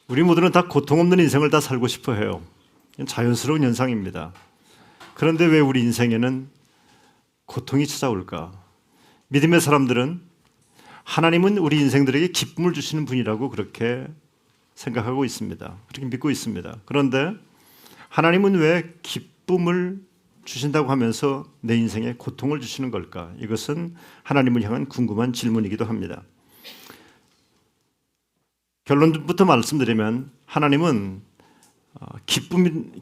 우리 모두는 다 고통 없는 인생을 다 살고 싶어 해요. 자연스러운 현상입니다. 그런데 왜 우리 인생에는 고통이 찾아올까? 믿음의 사람들은 하나님은 우리 인생들에게 기쁨을 주시는 분이라고 그렇게 생각하고 있습니다. 그렇게 믿고 있습니다. 그런데 하나님은 왜 기쁨을 주신다고 하면서 내 인생에 고통을 주시는 걸까? 이것은 하나님을 향한 궁금한 질문이기도 합니다. 결론부터 말씀드리면 하나님은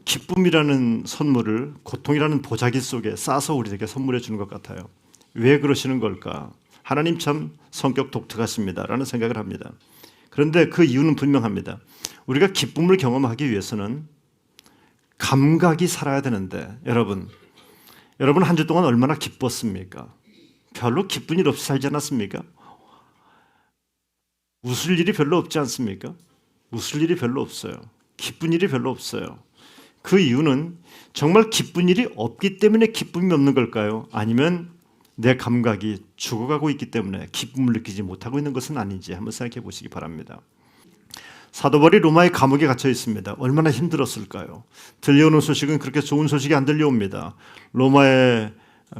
기쁨이라는 선물을 고통이라는 보자기 속에 싸서 우리에게 선물해 주는 것 같아요. 왜 그러시는 걸까? 하나님 참 성격 독특하십니다 라는 생각을 합니다. 그런데 그 이유는 분명합니다. 우리가 기쁨을 경험하기 위해서는 감각이 살아야 되는데 여러분 한 주 동안 얼마나 기뻤습니까? 별로 기쁜 일 없이 살지 않았습니까? 웃을 일이 별로 없지 않습니까? 웃을 일이 별로 없어요. 기쁜 일이 별로 없어요. 그 이유는 정말 기쁜 일이 없기 때문에 기쁨이 없는 걸까요? 아니면 내 감각이 죽어가고 있기 때문에 기쁨을 느끼지 못하고 있는 것은 아닌지 한번 생각해 보시기 바랍니다. 사도 바울이 로마의 감옥에 갇혀 있습니다. 얼마나 힘들었을까요? 들려오는 소식은 그렇게 좋은 소식이 안 들려옵니다. 로마의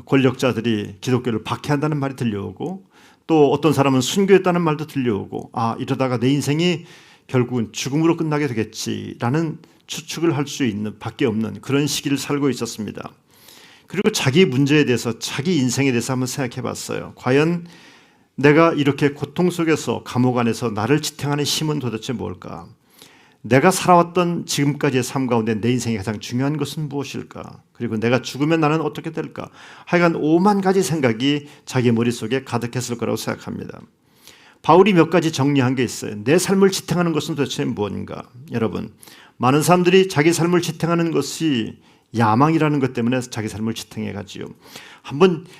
권력자들이 기독교를 박해한다는 말이 들려오고 또 어떤 사람은 순교했다는 말도 들려오고 이러다가 내 인생이 결국은 죽음으로 끝나게 되겠지라는 추측을 할 수 있는 밖에 없는 그런 시기를 살고 있었습니다. 그리고 자기 문제에 대해서 자기 인생에 대해서 한번 생각해 봤어요. 과연 내가 이렇게 고통 속에서 감옥 안에서 나를 지탱하는 힘은 도대체 뭘까? 내가 살아왔던 지금까지의 삶 가운데 내 인생에 가장 중요한 것은 무엇일까? 그리고 내가 죽으면 나는 어떻게 될까? 하여간 5만 가지 생각이 자기 머릿속에 가득했을 거라고 생각합니다. 바울이 몇 가지 정리한 게 있어요. 내 삶을 지탱하는 것은 도대체 무엇인가? 여러분, 많은 사람들이 자기 삶을 지탱하는 것이 야망이라는 것 때문에 자기 삶을 지탱해 가지요.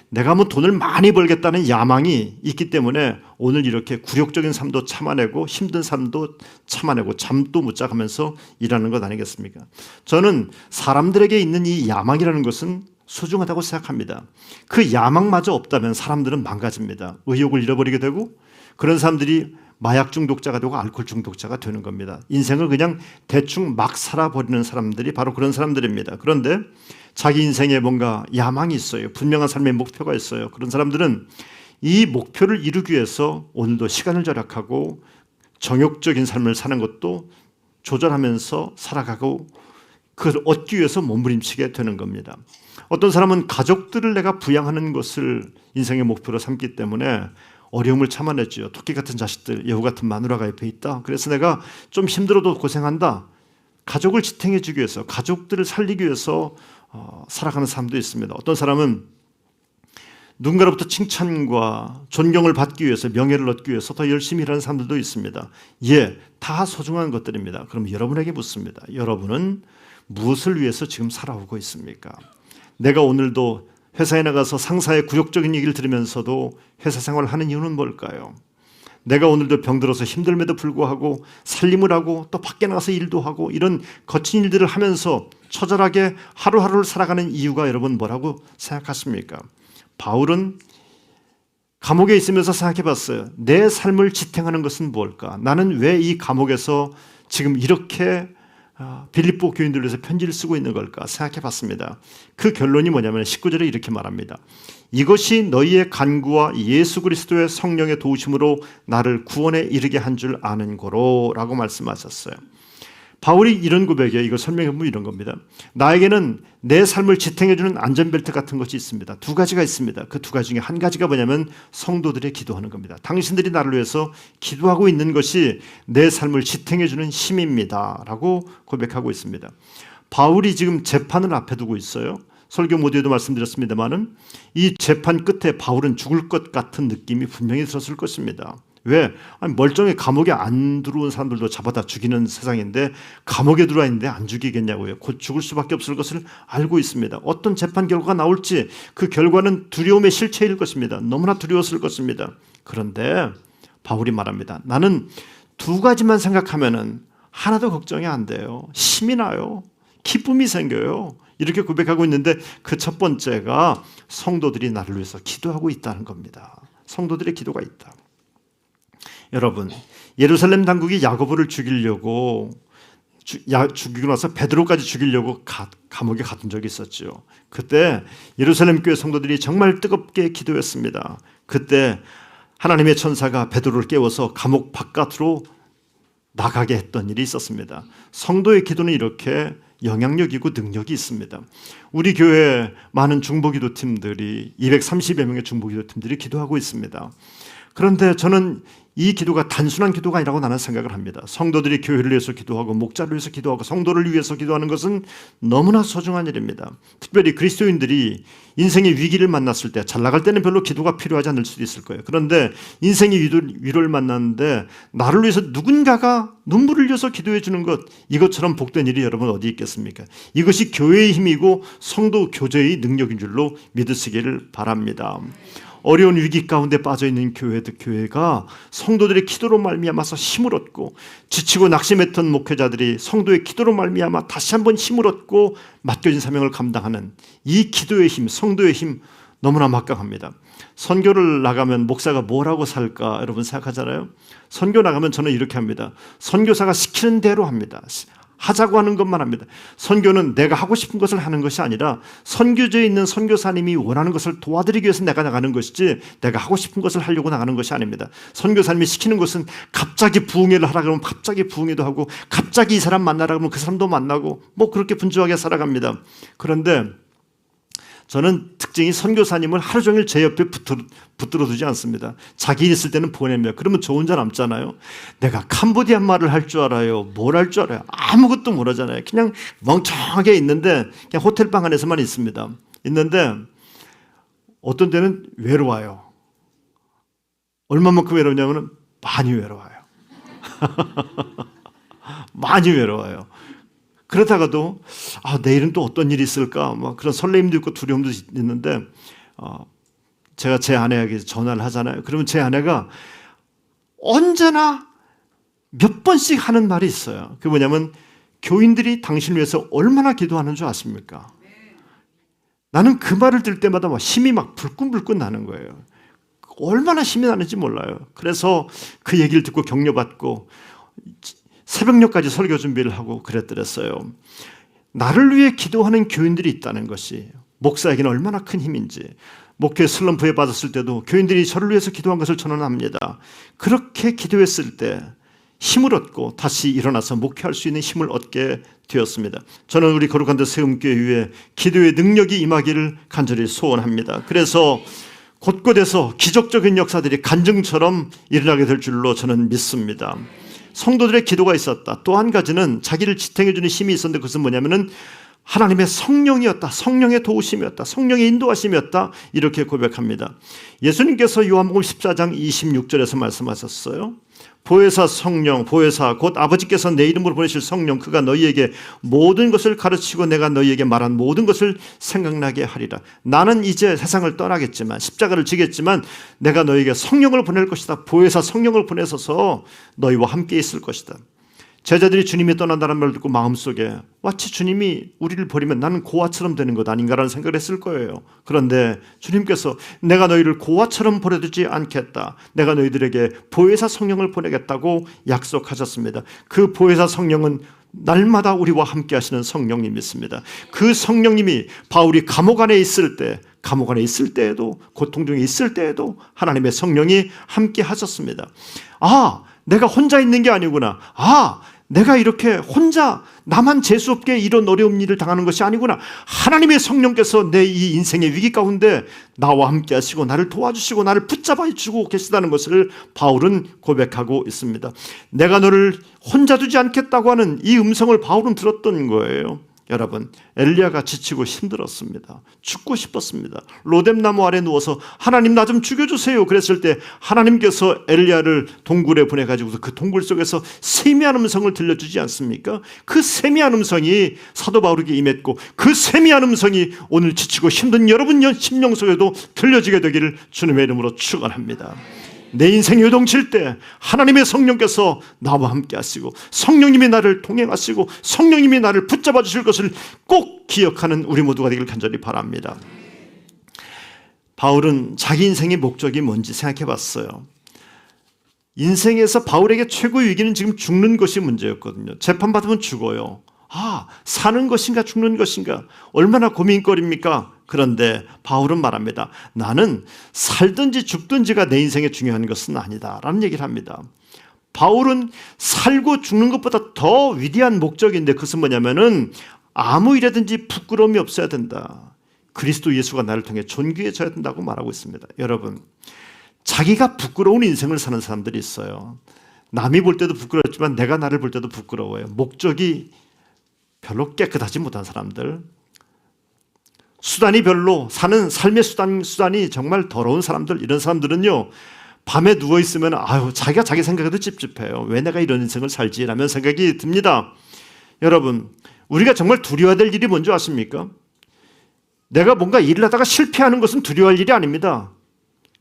내가 돈을 많이 벌겠다는 야망이 있기 때문에 오늘 이렇게 굴욕적인 삶도 참아내고 힘든 삶도 참아내고 잠도 못 자가면서 일하는 것 아니겠습니까? 저는 사람들에게 있는 이 야망이라는 것은 소중하다고 생각합니다. 그 야망마저 없다면 사람들은 망가집니다. 의욕을 잃어버리게 되고 그런 사람들이 마약 중독자가 되고 알코올 중독자가 되는 겁니다. 인생을 그냥 대충 막 살아버리는 사람들이 바로 그런 사람들입니다. 그런데 자기 인생에 뭔가 야망이 있어요. 분명한 삶의 목표가 있어요. 그런 사람들은 이 목표를 이루기 위해서 오늘도 시간을 절약하고 정욕적인 삶을 사는 것도 조절하면서 살아가고 그걸 얻기 위해서 몸부림치게 되는 겁니다. 어떤 사람은 가족들을 내가 부양하는 것을 인생의 목표로 삼기 때문에 어려움을 참아냈죠. 토끼 같은 자식들, 여우 같은 마누라가 옆에 있다. 그래서 내가 좀 힘들어도 고생한다. 가족을 지탱해 주기 위해서, 가족들을 살리기 위해서 살아가는 사람도 있습니다. 어떤 사람은 누군가로부터 칭찬과 존경을 받기 위해서, 명예를 얻기 위해서 더 열심히 일하는 사람들도 있습니다. 다 소중한 것들입니다. 그럼 여러분에게 묻습니다. 여러분은 무엇을 위해서 지금 살아오고 있습니까? 내가 오늘도 회사에 나가서 상사의 굴욕적인 얘기를 들으면서도 회사 생활을 하는 이유는 뭘까요? 내가 오늘도 병들어서 힘들음에도 불구하고 살림을 하고 또 밖에 나가서 일도 하고 이런 거친 일들을 하면서 처절하게 하루하루를 살아가는 이유가 여러분 뭐라고 생각하십니까? 바울은 감옥에 있으면서 생각해 봤어요. 내 삶을 지탱하는 것은 뭘까? 나는 왜 이 감옥에서 지금 이렇게 빌립보 교인들을 위해서 편지를 쓰고 있는 걸까 생각해 봤습니다. 그 결론이 뭐냐면 19절에 이렇게 말합니다. 이것이 너희의 간구와 예수 그리스도의 성령의 도우심으로 나를 구원에 이르게 한 줄 아는 거로 라고 말씀하셨어요. 바울이 이런 고백에 이걸 설명해 보면 이런 겁니다. 나에게는 내 삶을 지탱해주는 안전벨트 같은 것이 있습니다. 두 가지가 있습니다. 그 두 가지 중에 한 가지가 뭐냐면 성도들의 기도하는 겁니다. 당신들이 나를 위해서 기도하고 있는 것이 내 삶을 지탱해주는 힘입니다 라고 고백하고 있습니다. 바울이 지금 재판을 앞에 두고 있어요. 설교 모두에도 말씀드렸습니다마는 이 재판 끝에 바울은 죽을 것 같은 느낌이 분명히 들었을 것입니다. 왜? 멀쩡히 감옥에 안 들어온 사람들도 잡아다 죽이는 세상인데 감옥에 들어와 있는데 안 죽이겠냐고요. 곧 죽을 수밖에 없을 것을 알고 있습니다. 어떤 재판 결과가 나올지 그 결과는 두려움의 실체일 것입니다. 너무나 두려웠을 것입니다. 그런데 바울이 말합니다. 나는 두 가지만 생각하면은 하나도 걱정이 안 돼요. 힘이 나요. 기쁨이 생겨요. 이렇게 고백하고 있는데 그 첫 번째가 성도들이 나를 위해서 기도하고 있다는 겁니다. 성도들의 기도가 있다. 여러분, 예루살렘 당국이 야고보를 죽이려고 죽이고 나서 베드로까지 죽이려고 감옥에 가둔 적이 있었죠. 그때 예루살렘 교회 성도들이 정말 뜨겁게 기도했습니다. 그때 하나님의 천사가 베드로를 깨워서 감옥 바깥으로 나가게 했던 일이 있었습니다. 성도의 기도는 이렇게 영향력이고 능력이 있습니다. 우리 교회 많은 중보기도 팀들이 230여 명의 중보기도 팀들이 기도하고 있습니다. 그런데 저는 이 기도가 단순한 기도가 아니라고 나는 생각을 합니다. 성도들이 교회를 위해서 기도하고 목자를 위해서 기도하고 성도를 위해서 기도하는 것은 너무나 소중한 일입니다. 특별히 그리스도인들이 인생의 위기를 만났을 때 잘 나갈 때는 별로 기도가 필요하지 않을 수도 있을 거예요. 그런데 인생의 위로를 만났는데 나를 위해서 누군가가 눈물을 흘려서 기도해 주는 것, 이것처럼 복된 일이 여러분 어디 있겠습니까? 이것이 교회의 힘이고 성도 교제의 능력인 줄로 믿으시기를 바랍니다. 어려운 위기 가운데 빠져있는 교회가 성도들의 기도로 말미암아서 힘을 얻고 지치고 낙심했던 목회자들이 성도의 기도로 말미암아 다시 한번 힘을 얻고 맡겨진 사명을 감당하는 이 기도의 힘, 성도의 힘 너무나 막강합니다. 선교를 나가면 목사가 뭐라고 살까 여러분 생각하잖아요. 선교 나가면 저는 이렇게 합니다. 선교사가 시키는 대로 합니다. 하자고 하는 것만 합니다. 선교는 내가 하고 싶은 것을 하는 것이 아니라 선교지에 있는 선교사님이 원하는 것을 도와드리기 위해서 내가 나가는 것이지 내가 하고 싶은 것을 하려고 나가는 것이 아닙니다. 선교사님이 시키는 것은 갑자기 부흥회를 하라 그러면 갑자기 부흥회도 하고 갑자기 이 사람 만나라 그러면 그 사람도 만나고 뭐 그렇게 분주하게 살아갑니다. 그런데 저는 특징이 선교사님을 하루 종일 제 옆에 붙들어 두지 않습니다. 자기 일 있을 때는 보냅니다. 그러면 저 혼자 남잖아요. 내가 캄보디아 말을 할 줄 알아요. 뭘 할 줄 알아요. 아무것도 모르잖아요. 그냥 멍청하게 있는데 그냥 호텔방 안에서만 있습니다. 있는데 어떤 때는 외로워요. 얼마만큼 외로우냐면 많이 외로워요. 많이 외로워요. 그러다가도 내일은 또 어떤 일이 있을까 막 그런 설레임도 있고 두려움도 있는데 제가 제 아내에게 전화를 하잖아요. 그러면 제 아내가 언제나 몇 번씩 하는 말이 있어요. 그게 뭐냐면 교인들이 당신을 위해서 얼마나 기도하는 줄 아십니까? 나는 그 말을 들을 때마다 막 힘이 막 불끈불끈 나는 거예요. 얼마나 힘이 나는지 몰라요. 그래서 그 얘기를 듣고 격려받고 새벽녘까지 설교 준비를 하고 그랬더랬어요. 나를 위해 기도하는 교인들이 있다는 것이 목사에게는 얼마나 큰 힘인지. 목회 슬럼프에 빠졌을 때도 교인들이 저를 위해서 기도한 것을 저는 압니다. 그렇게 기도했을 때 힘을 얻고 다시 일어나서 목회할 수 있는 힘을 얻게 되었습니다. 저는 우리 거룩한 데 세움교회 위에 기도의 능력이 임하기를 간절히 소원합니다. 그래서 곳곳에서 기적적인 역사들이 간증처럼 일어나게 될 줄로 저는 믿습니다. 성도들의 기도가 있었다. 또 한 가지는 자기를 지탱해 주는 힘이 있었는데 그것은 뭐냐면은 하나님의 성령이었다. 성령의 도우심이었다. 성령의 인도하심이었다. 이렇게 고백합니다. 예수님께서 요한복음 14장 26절에서 말씀하셨어요. 보혜사 성령, 보혜사 곧 아버지께서 내 이름으로 보내실 성령, 그가 너희에게 모든 것을 가르치고 내가 너희에게 말한 모든 것을 생각나게 하리라. 나는 이제 세상을 떠나겠지만 십자가를 지겠지만 내가 너희에게 성령을 보낼 것이다. 보혜사 성령을 보내셔서 너희와 함께 있을 것이다. 제자들이 주님이 떠난다는 말을 듣고 마음속에 마치 주님이 우리를 버리면 나는 고아처럼 되는 것 아닌가라는 생각을 했을 거예요. 그런데 주님께서 내가 너희를 고아처럼 버려두지 않겠다. 내가 너희들에게 보혜사 성령을 보내겠다고 약속하셨습니다. 그 보혜사 성령은 날마다 우리와 함께 하시는 성령님이십니다. 그 성령님이 바울이 감옥 안에 있을 때에도 고통 중에 있을 때에도 하나님의 성령이 함께 하셨습니다. 내가 혼자 있는 게 아니구나. 내가 이렇게 혼자 나만 재수 없게 이런 어려운 일을 당하는 것이 아니구나. 하나님의 성령께서 내 이 인생의 위기 가운데 나와 함께 하시고 나를 도와주시고 나를 붙잡아 주고 계시다는 것을 바울은 고백하고 있습니다. 내가 너를 혼자 두지 않겠다고 하는 이 음성을 바울은 들었던 거예요. 여러분, 엘리야가 지치고 힘들었습니다. 죽고 싶었습니다. 로뎀나무 아래 누워서 하나님 나 좀 죽여주세요 그랬을 때 하나님께서 엘리야를 동굴에 보내가지고 그 동굴 속에서 세미한 음성을 들려주지 않습니까? 그 세미한 음성이 사도 바울에게 임했고 그 세미한 음성이 오늘 지치고 힘든 여러분 심령 속에도 들려지게 되기를 주님의 이름으로 축원합니다. 내 인생이 요동칠 때 하나님의 성령께서 나와 함께 하시고 성령님이 나를 동행하시고 성령님이 나를 붙잡아 주실 것을 꼭 기억하는 우리 모두가 되기를 간절히 바랍니다. 바울은 자기 인생의 목적이 뭔지 생각해 봤어요. 인생에서 바울에게 최고의 위기는 지금 죽는 것이 문제였거든요. 재판받으면 죽어요. 사는 것인가 죽는 것인가 얼마나 고민거리입니까? 그런데 바울은 말합니다. 나는 살든지 죽든지가 내 인생에 중요한 것은 아니다 라는 얘기를 합니다. 바울은 살고 죽는 것보다 더 위대한 목적인데 그것은 뭐냐면은 아무 일이라든지 부끄러움이 없어야 된다. 그리스도 예수가 나를 통해 존귀해져야 된다고 말하고 있습니다. 여러분, 자기가 부끄러운 인생을 사는 사람들이 있어요. 남이 볼 때도 부끄럽지만 내가 나를 볼 때도 부끄러워요. 목적이 별로 깨끗하지 못한 사람들, 수단이 별로, 사는 삶의 수단이 정말 더러운 사람들, 이런 사람들은요, 밤에 누워있으면 자기가 자기 생각에도 찝찝해요. 왜 내가 이런 인생을 살지? 라는 생각이 듭니다. 여러분, 우리가 정말 두려워야 될 일이 뭔지 아십니까? 내가 뭔가 일을 하다가 실패하는 것은 두려워할 일이 아닙니다.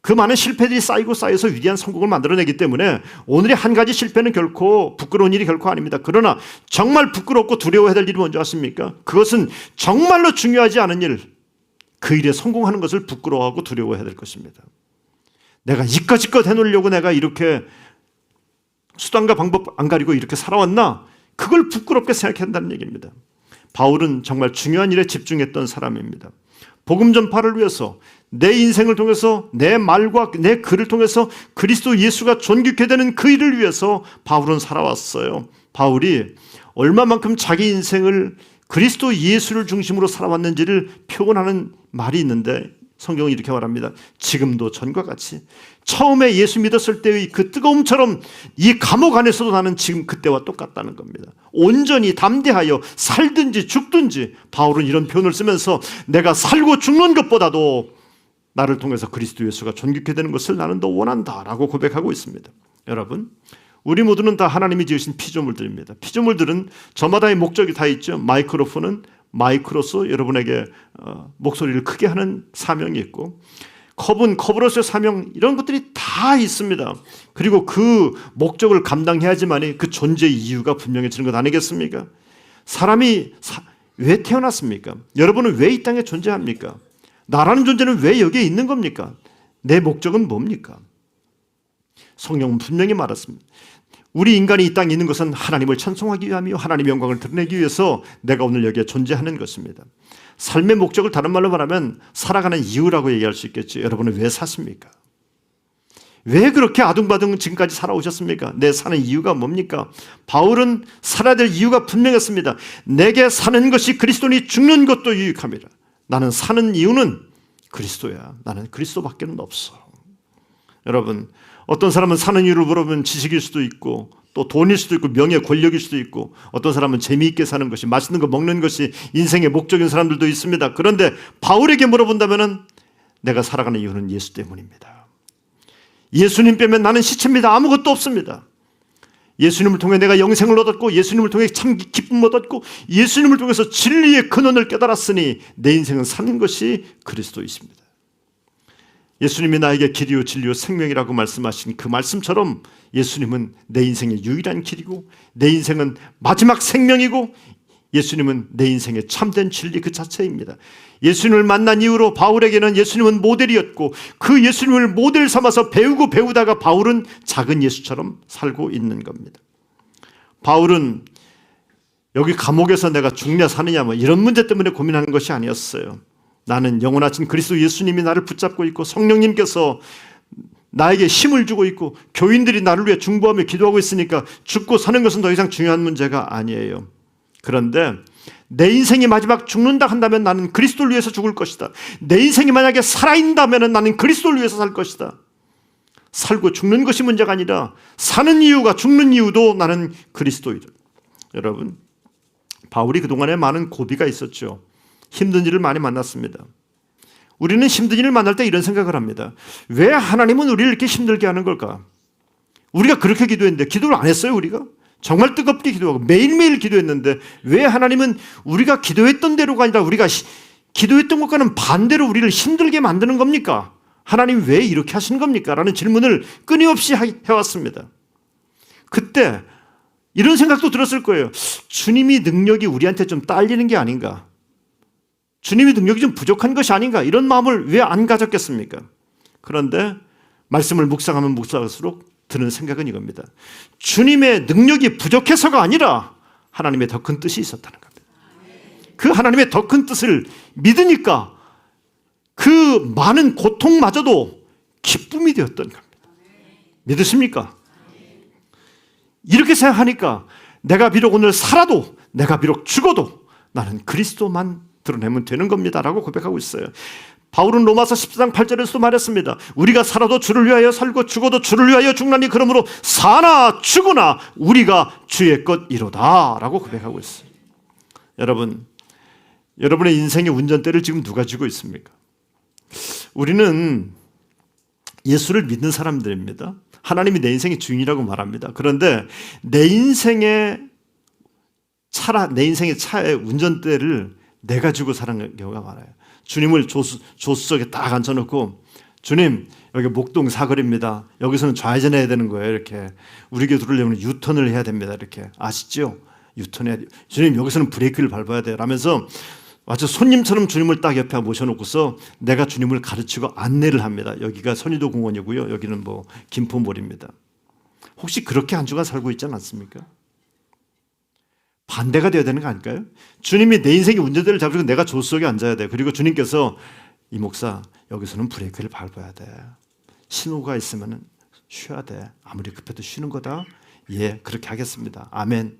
그 많은 실패들이 쌓여서 위대한 성공을 만들어내기 때문에 오늘의 한 가지 실패는 결코 부끄러운 일이 결코 아닙니다. 그러나 정말 부끄럽고 두려워해야 될 일이 뭔지 아십니까? 그것은 정말로 중요하지 않은 일, 그 일에 성공하는 것을 부끄러워하고 두려워해야 될 것입니다. 내가 이껏 해놓으려고 내가 이렇게 수단과 방법 안 가리고 이렇게 살아왔나? 그걸 부끄럽게 생각해야 한다는 얘기입니다. 바울은 정말 중요한 일에 집중했던 사람입니다. 복음 전파를 위해서 내 인생을 통해서 내 말과 내 글을 통해서 그리스도 예수가 존귀케 되는 그 일을 위해서 바울은 살아왔어요. 바울이 얼마만큼 자기 인생을 그리스도 예수를 중심으로 살아왔는지를 표현하는 말이 있는데 성경은 이렇게 말합니다. 지금도 전과 같이 처음에 예수 믿었을 때의 그 뜨거움처럼 이 감옥 안에서도 나는 지금 그때와 똑같다는 겁니다. 온전히 담대하여 살든지 죽든지 바울은 이런 표현을 쓰면서 내가 살고 죽는 것보다도 나를 통해서 그리스도 예수가 존귀케 되는 것을 나는 더 원한다라고 고백하고 있습니다. 여러분, 우리 모두는 다 하나님이 지으신 피조물들입니다. 피조물들은 저마다의 목적이 다 있죠. 마이크로폰은 마이크로서 여러분에게 목소리를 크게 하는 사명이 있고, 컵은 컵으로서의 사명, 이런 것들이 다 있습니다. 그리고 그 목적을 감당해야지만 그 존재의 이유가 분명해지는 것 아니겠습니까? 사람이 왜 태어났습니까? 여러분은 왜 이 땅에 존재합니까? 나라는 존재는 왜 여기에 있는 겁니까? 내 목적은 뭡니까? 성경은 분명히 말했습니다. 우리 인간이 이 땅에 있는 것은 하나님을 찬송하기 위함이요 하나님의 영광을 드러내기 위해서 내가 오늘 여기에 존재하는 것입니다. 삶의 목적을 다른 말로 말하면 살아가는 이유라고 얘기할 수 있겠죠. 여러분은 왜 사십니까? 왜 그렇게 아둥바둥 지금까지 살아오셨습니까? 내 사는 이유가 뭡니까? 바울은 살아야 될 이유가 분명했습니다. 내게 사는 것이 그리스도니 죽는 것도 유익함이라. 나는 사는 이유는 그리스도야. 나는 그리스도밖에는 없어. 여러분, 어떤 사람은 사는 이유를 물어보면 지식일 수도 있고 또 돈일 수도 있고 명예, 권력일 수도 있고 어떤 사람은 재미있게 사는 것이, 맛있는 거 먹는 것이 인생의 목적인 사람들도 있습니다. 그런데 바울에게 물어본다면 내가 살아가는 이유는 예수 때문입니다. 예수님 빼면 나는 시체입니다. 아무것도 없습니다. 예수님을 통해 내가 영생을 얻었고 예수님을 통해 참 기쁨을 얻었고 예수님을 통해서 진리의 근원을 깨달았으니 내 인생은 사는 것이 그리스도이십니다. 예수님이 나에게 길이요 진리요 생명이라고 말씀하신 그 말씀처럼 예수님은 내 인생의 유일한 길이고 내 인생은 마지막 생명이고 예수님은 내 인생의 참된 진리 그 자체입니다. 예수님을 만난 이후로 바울에게는 예수님은 모델이었고 그 예수님을 모델 삼아서 배우다가 바울은 작은 예수처럼 살고 있는 겁니다. 바울은 여기 감옥에서 내가 죽냐 사느냐 이런 문제 때문에 고민하는 것이 아니었어요. 나는 영원하신 그리스도 예수님이 나를 붙잡고 있고 성령님께서 나에게 힘을 주고 있고 교인들이 나를 위해 중보하며 기도하고 있으니까 죽고 사는 것은 더 이상 중요한 문제가 아니에요. 그런데 내 인생이 마지막 죽는다 한다면 나는 그리스도를 위해서 죽을 것이다. 내 인생이 만약에 살아있다면 나는 그리스도를 위해서 살 것이다. 살고 죽는 것이 문제가 아니라 사는 이유가 죽는 이유도 나는 그리스도이다. 여러분, 바울이 그동안에 많은 고비가 있었죠. 힘든 일을 많이 만났습니다. 우리는 힘든 일을 만날 때 이런 생각을 합니다. 왜 하나님은 우리를 이렇게 힘들게 하는 걸까? 우리가 그렇게 기도했는데 기도를 안 했어요, 우리가? 정말 뜨겁게 기도하고 매일매일 기도했는데 왜 하나님은 우리가 기도했던 대로가 아니라 우리가 기도했던 것과는 반대로 우리를 힘들게 만드는 겁니까? 하나님 왜 이렇게 하시는 겁니까? 라는 질문을 끊임없이 해왔습니다. 그때 이런 생각도 들었을 거예요. 주님이 능력이 우리한테 좀 딸리는 게 아닌가? 주님이 능력이 좀 부족한 것이 아닌가? 이런 마음을 왜 안 가졌겠습니까? 그런데 말씀을 묵상하면 묵상할수록 드는 생각은 이겁니다. 주님의 능력이 부족해서가 아니라 하나님의 더 큰 뜻이 있었다는 겁니다. 그 하나님의 더 큰 뜻을 믿으니까 그 많은 고통마저도 기쁨이 되었던 겁니다. 믿으십니까? 이렇게 생각하니까 내가 비록 오늘 살아도, 내가 비록 죽어도 나는 그리스도만 드러내면 되는 겁니다 라고 고백하고 있어요. 바울은 로마서 14장 8절에서도 말했습니다. 우리가 살아도 주를 위하여 살고 죽어도 주를 위하여 죽나니 그러므로 사나 죽으나 우리가 주의 것이로다 라고 고백하고 있어요. 여러분, 여러분의 인생의 운전대를 지금 누가 쥐고 있습니까? 우리는 예수를 믿는 사람들입니다. 하나님이 내 인생의 주인이라고 말합니다. 그런데 내 인생의 차의 운전대를 내가 쥐고 사는 경우가 많아요. 주님을 조수석에 딱 앉혀놓고, 주님 여기 목동 사거리입니다. 여기서는 좌회전해야 되는 거예요. 이렇게 우리 교회 들어오려면 유턴을 해야 됩니다. 이렇게 아시죠? 유턴해야 돼요. 주님 여기서는 브레이크를 밟아야 돼요. 라면서 마치 손님처럼 주님을 딱 옆에 모셔놓고서 내가 주님을 가르치고 안내를 합니다. 여기가 선유도 공원이고요. 여기는 뭐 김포몰입니다. 혹시 그렇게 한 주간 살고 있지 않습니까? 반대가 되어야 되는 거 아닐까요? 주님이 내 인생의 운전대를 잡으시고 내가 조수석에 앉아야 돼. 그리고 주님께서 이 목사 여기서는 브레이크를 밟아야 돼. 신호가 있으면 쉬어야 돼. 아무리 급해도 쉬는 거다. 예, 그렇게 하겠습니다. 아멘.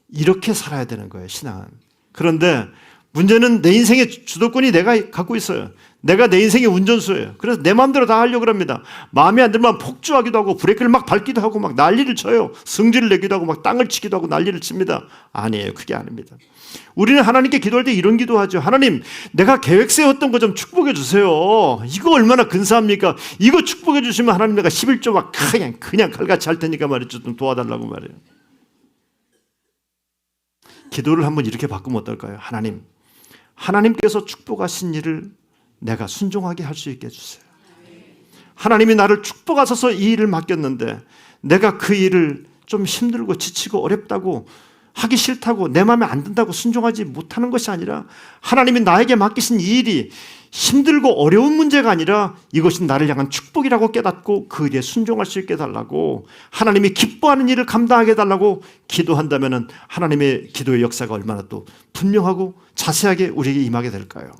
이렇게 살아야 되는 거예요, 신앙은. 그런데 문제는 내 인생의 주도권이 내가 갖고 있어요. 내가 내 인생의 운전수예요. 그래서 내 마음대로 다 하려고 합니다. 마음에 안 들면 폭주하기도 하고 브레이크를 막 밟기도 하고 막 난리를 쳐요. 성질을 내기도 하고 막 땅을 치기도 하고 난리를 칩니다. 아니에요. 그게 아닙니다. 우리는 하나님께 기도할 때 이런 기도하죠. 하나님, 내가 계획 세웠던 거 좀 축복해 주세요. 이거 얼마나 근사합니까? 이거 축복해 주시면 하나님 내가 11조 막 그냥 칼같이 할 테니까 말이죠. 좀 도와달라고 말해요. 기도를 한번 이렇게 바꾸면 어떨까요? 하나님, 하나님께서 축복하신 일을 내가 순종하게 할 수 있게 해주세요. 하나님이 나를 축복하셔서 이 일을 맡겼는데 내가 그 일을 좀 힘들고 지치고 어렵다고 하기 싫다고 내 마음에 안 든다고 순종하지 못하는 것이 아니라 하나님이 나에게 맡기신 이 일이 힘들고 어려운 문제가 아니라 이것이 나를 향한 축복이라고 깨닫고 그 일에 순종할 수 있게 해달라고, 하나님이 기뻐하는 일을 감당하게 해달라고 기도한다면 하나님의 기도의 역사가 얼마나 또 분명하고 자세하게 우리에게 임하게 될까요?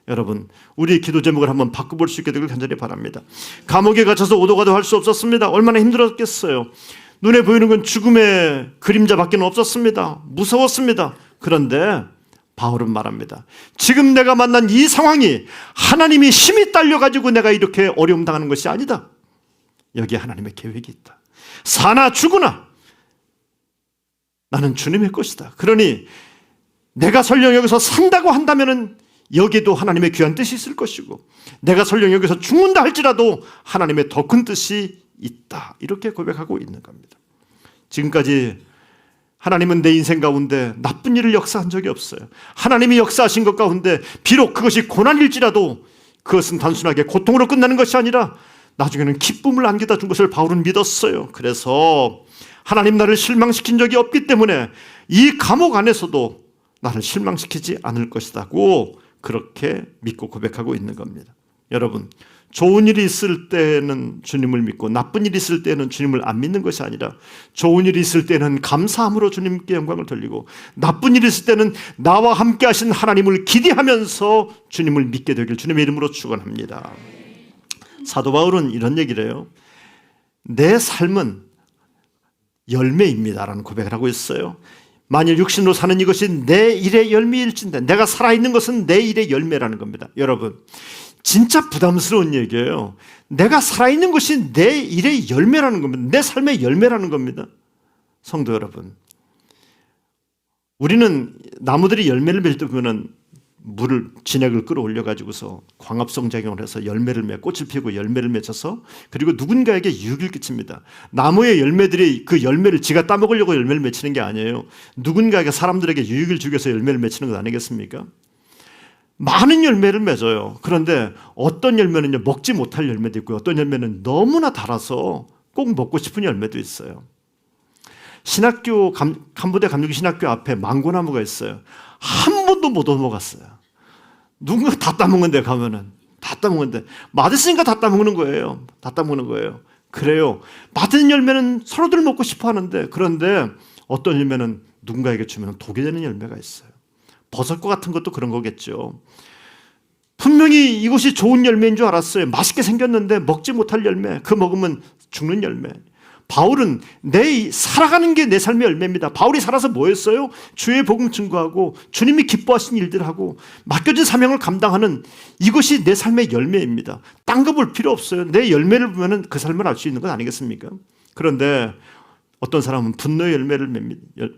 여러분, 우리의 기도 제목을 한번 바꿔볼 수 있게 되길 간절히 바랍니다. 감옥에 갇혀서 오도가도 할 수 없었습니다. 얼마나 힘들었겠어요. 눈에 보이는 건 죽음의 그림자밖에 없었습니다. 무서웠습니다. 그런데 바울은 말합니다. 지금 내가 만난 이 상황이 하나님이 힘이 딸려가지고 내가 이렇게 어려움 당하는 것이 아니다. 여기에 하나님의 계획이 있다. 사나 죽으나 나는 주님의 것이다. 그러니 내가 설령 여기서 산다고 한다면 여기에도 하나님의 귀한 뜻이 있을 것이고, 내가 설령 여기서 죽는다 할지라도 하나님의 더 큰 뜻이 있다. 이렇게 고백하고 있는 겁니다. 지금까지 하나님은 내 인생 가운데 나쁜 일을 역사한 적이 없어요. 하나님이 역사하신 것 가운데 비록 그것이 고난일지라도 그것은 단순하게 고통으로 끝나는 것이 아니라 나중에는 기쁨을 안겨다 준 것을 바울은 믿었어요. 그래서 하나님 나를 실망시킨 적이 없기 때문에 이 감옥 안에서도 나를 실망시키지 않을 것이라고 그렇게 믿고 고백하고 있는 겁니다. 여러분, 좋은 일이 있을 때는 주님을 믿고 나쁜 일이 있을 때는 주님을 안 믿는 것이 아니라, 좋은 일이 있을 때는 감사함으로 주님께 영광을 돌리고 나쁜 일이 있을 때는 나와 함께 하신 하나님을 기대하면서 주님을 믿게 되길 주님의 이름으로 축원합니다. 사도 바울은 이런 얘기를 해요. 내 삶은 열매입니다 라는 고백을 하고 있어요. 만일 육신으로 사는 이것이 내 일의 열매일진데, 내가 살아있는 것은 내 일의 열매라는 겁니다. 여러분, 진짜 부담스러운 얘기예요. 내가 살아있는 것이 내 일의 열매라는 겁니다. 내 삶의 열매라는 겁니다. 성도 여러분, 우리는 나무들이 열매를 맺을 때 보면 물을, 진액을 끌어올려 가지고서 광합성 작용을 해서 열매를 꽃을 피우고 열매를 맺어서 그리고 누군가에게 유익을 끼칩니다. 나무의 열매들이 그 열매를 지가 따먹으려고 열매를 맺히는 게 아니에요. 누군가에게, 사람들에게 유익을 주기 위해서 열매를 맺히는 것 아니겠습니까? 많은 열매를 맺어요. 그런데 어떤 열매는요, 먹지 못할 열매도 있고요. 어떤 열매는 너무나 달아서 꼭 먹고 싶은 열매도 있어요. 신학교, 캄보디아 감리교 신학교 앞에 망고나무가 있어요. 한 번도 못 얻어먹었어요. 누군가 다 따먹는데 가면은 다 따먹는데 맛있으니까 다 따먹는 거예요. 다 따먹는 거예요. 그래요. 받은 열매는 서로들 먹고 싶어 하는데, 그런데 어떤 열매는 누군가에게 주면 독이 되는 열매가 있어요. 버섯과 같은 것도 그런 거겠죠. 분명히 이것이 좋은 열매인 줄 알았어요. 맛있게 생겼는데 먹지 못할 열매, 그 먹으면 죽는 열매. 바울은 살아가는 게 내 삶의 열매입니다. 바울이 살아서 뭐 했어요? 주의 복음 증거하고 주님이 기뻐하신 일들을 하고 맡겨진 사명을 감당하는 이것이 내 삶의 열매입니다. 딴 거 볼 필요 없어요. 내 열매를 보면 그 삶을 알 수 있는 건 아니겠습니까? 그런데 어떤 사람은 분노의 열매를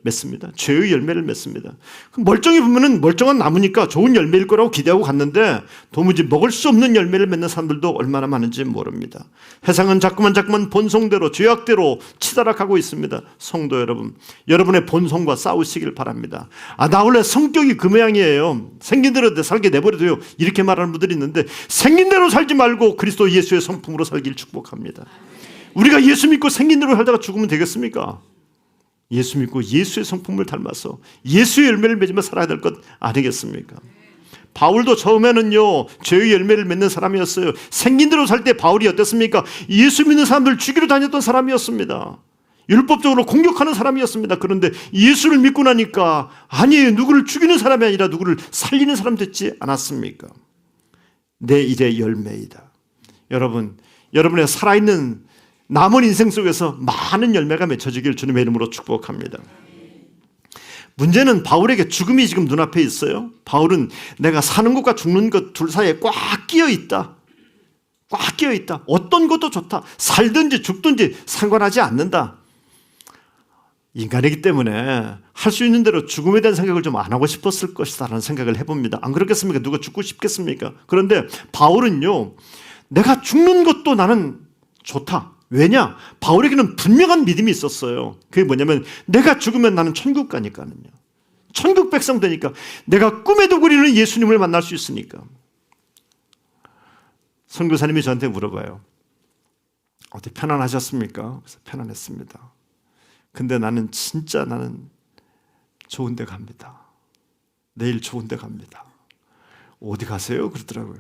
맺습니다. 죄의 열매를 맺습니다. 멀쩡히 보면 멀쩡한 나무니까 좋은 열매일 거라고 기대하고 갔는데 도무지 먹을 수 없는 열매를 맺는 사람들도 얼마나 많은지 모릅니다. 세상은 자꾸만 본성대로 죄악대로 치달아가고 있습니다. 성도 여러분, 여러분의 본성과 싸우시길 바랍니다. 나 원래 성격이 그 모양이에요. 생긴 대로 살게 내버려둬요. 이렇게 말하는 분들이 있는데 생긴 대로 살지 말고 그리스도 예수의 성품으로 살길 축복합니다. 우리가 예수 믿고 생긴 대로 살다가 죽으면 되겠습니까? 예수 믿고 예수의 성품을 닮아서 예수의 열매를 맺으며 살아야 될 것 아니겠습니까? 바울도 처음에는요 죄의 열매를 맺는 사람이었어요. 생긴 대로 살 때 바울이 어땠습니까? 예수 믿는 사람들 죽이러 다녔던 사람이었습니다. 율법적으로 공격하는 사람이었습니다. 그런데 예수를 믿고 나니까 아니에요, 누구를 죽이는 사람이 아니라 누구를 살리는 사람 됐지 않았습니까? 내 일의 열매이다. 여러분, 여러분의 살아있는 남은 인생 속에서 많은 열매가 맺혀지길 주님의 이름으로 축복합니다. 문제는 바울에게 죽음이 지금 눈앞에 있어요. 바울은 내가 사는 것과 죽는 것 둘 사이에 꽉 끼어 있다. 꽉 끼어 있다. 어떤 것도 좋다. 살든지 죽든지 상관하지 않는다. 인간이기 때문에 할 수 있는 대로 죽음에 대한 생각을 좀 안 하고 싶었을 것이다라는 생각을 해봅니다. 안 그렇겠습니까? 누가 죽고 싶겠습니까? 그런데 바울은요, 내가 죽는 것도 나는 좋다. 왜냐? 바울에게는 분명한 믿음이 있었어요. 그게 뭐냐면 내가 죽으면 나는 천국 가니까요. 천국 백성 되니까, 내가 꿈에도 그리는 예수님을 만날 수 있으니까. 선교사님이 저한테 물어봐요. 어디 편안하셨습니까? 그래서 편안했습니다. 근데 나는 진짜 좋은 데 갑니다. 내일 좋은 데 갑니다. 어디 가세요? 그러더라고요.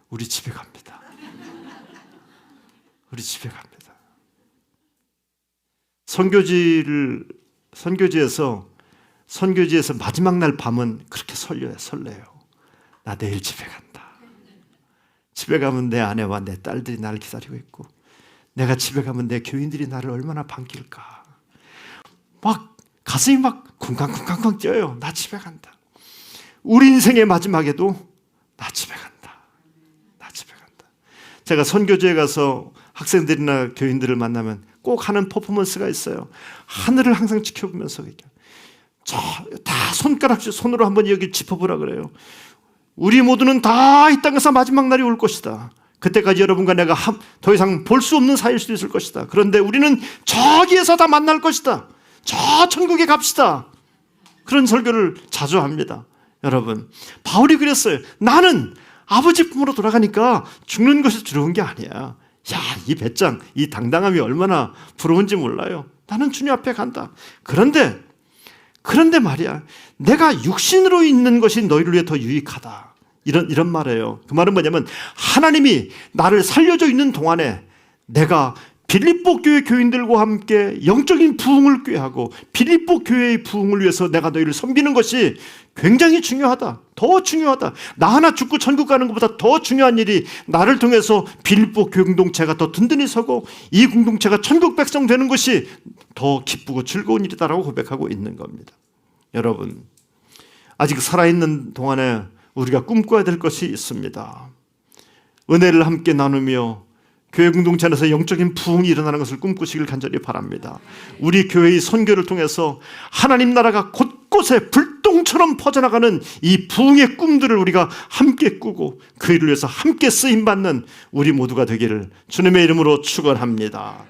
우리 집에 갑니다. 우리 집에 갑니다. 선교지에서 마지막 날 밤은 그렇게 설레요. 나 내일 집에 간다. 집에 가면 내 아내와 내 딸들이 나를 기다리고 있고, 내가 집에 가면 내 교인들이 나를 얼마나 반길까. 막 가슴이 막 쿵쾅쿵쾅쿵 뛰어요. 나 집에 간다. 우리 인생의 마지막에도 나 집에 간다. 나 집에 간다. 제가 선교지에 가서 학생들이나 교인들을 만나면 꼭 하는 퍼포먼스가 있어요. 하늘을 항상 지켜보면서 다 손으로 한번 여기 짚어보라 그래요. 우리 모두는 다 이 땅에서 마지막 날이 올 것이다. 그때까지 여러분과 내가 더 이상 볼 수 없는 사이일 수도 있을 것이다. 그런데 우리는 저기에서 다 만날 것이다. 저 천국에 갑시다. 그런 설교를 자주 합니다. 여러분, 바울이 그랬어요. 나는 아버지 품으로 돌아가니까 죽는 것이 두려운 게 아니야. 야, 이 배짱, 이 당당함이 얼마나 부러운지 몰라요. 나는 주님 앞에 간다. 그런데 말이야, 내가 육신으로 있는 것이 너희를 위해 더 유익하다. 이런 말이에요. 그 말은 뭐냐면 하나님이 나를 살려져 있는 동안에 내가 빌립보 교회 교인들과 함께 영적인 부흥을 꾀하고 빌립보 교회의 부흥을 위해서 내가 너희를 섬기는 것이 굉장히 중요하다. 더 중요하다. 나 하나 죽고 천국 가는 것보다 더 중요한 일이 나를 통해서 빌립보 교회 공동체가 더 든든히 서고 이 공동체가 천국 백성 되는 것이 더 기쁘고 즐거운 일이다라고 고백하고 있는 겁니다. 여러분, 아직 살아있는 동안에 우리가 꿈꿔야 될 것이 있습니다. 은혜를 함께 나누며 교회 공동체 안에서 영적인 부흥이 일어나는 것을 꿈꾸시길 간절히 바랍니다. 우리 교회의 선교를 통해서 하나님 나라가 곳곳에 불똥처럼 퍼져나가는 이 부흥의 꿈들을 우리가 함께 꾸고 그 일을 위해서 함께 쓰임받는 우리 모두가 되기를 주님의 이름으로 축원합니다.